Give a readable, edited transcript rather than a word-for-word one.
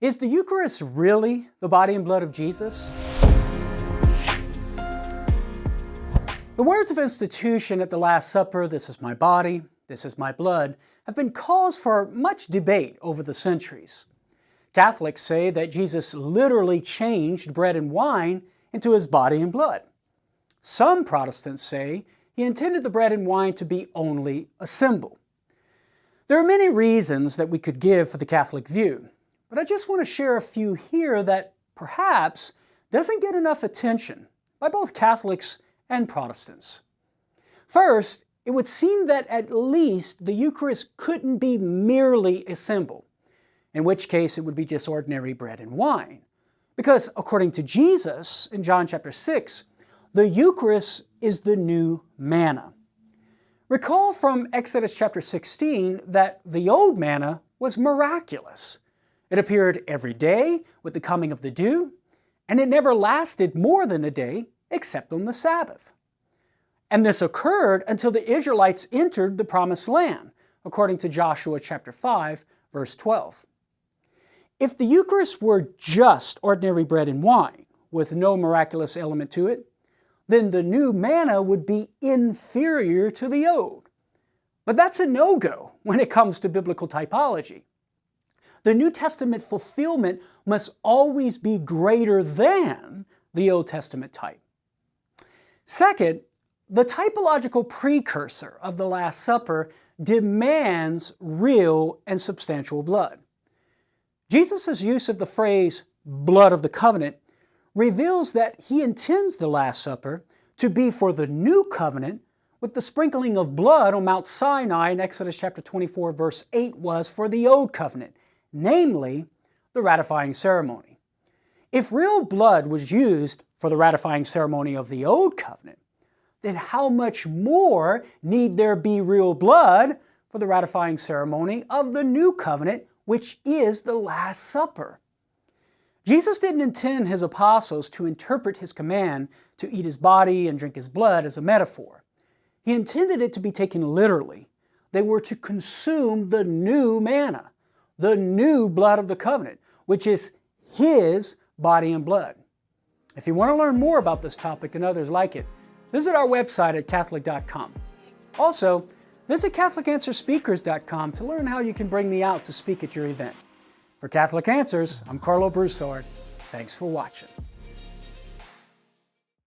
Is the Eucharist really the body and blood of Jesus? The words of institution at the Last Supper, "This is my body, this is my blood," have been cause for much debate over the centuries. Catholics say that Jesus literally changed bread and wine into his body and blood. Some Protestants say he intended the bread and wine to be only a symbol. There are many reasons that we could give for the Catholic view, but I just want to share a few here that perhaps doesn't get enough attention by both Catholics and Protestants. First, it would seem that at least the Eucharist couldn't be merely a symbol, in which case it would be just ordinary bread and wine. Because according to Jesus in John chapter 6, the Eucharist is the new manna. Recall from Exodus chapter 16 that the old manna was miraculous. It appeared every day with the coming of the dew, and it never lasted more than a day except on the Sabbath. And this occurred until the Israelites entered the Promised Land, according to Joshua chapter 5, verse 12. If the Eucharist were just ordinary bread and wine, with no miraculous element to it, then the new manna would be inferior to the old. But that's a no-go when it comes to biblical typology. The New Testament fulfillment must always be greater than the Old Testament type. Second, the typological precursor of the Last Supper demands real and substantial blood. Jesus' use of the phrase blood of the covenant reveals that he intends the Last Supper to be for the new covenant, with the sprinkling of blood on Mount Sinai in Exodus chapter 24 verse 8 was for the old covenant, namely the ratifying ceremony. If real blood was used for the ratifying ceremony of the old covenant, then how much more need there be real blood for the ratifying ceremony of the new covenant, which is the Last Supper? Jesus didn't intend his apostles to interpret his command to eat his body and drink his blood as a metaphor. He intended it to be taken literally. They were to consume the new manna, the new blood of the covenant, which is his body and blood. If you want to learn more about this topic and others like it, visit our website at Catholic.com. Also, visit CatholicAnswersSpeakers.com to learn how you can bring me out to speak at your event. For Catholic Answers, I'm Karlo. Thanks for watching.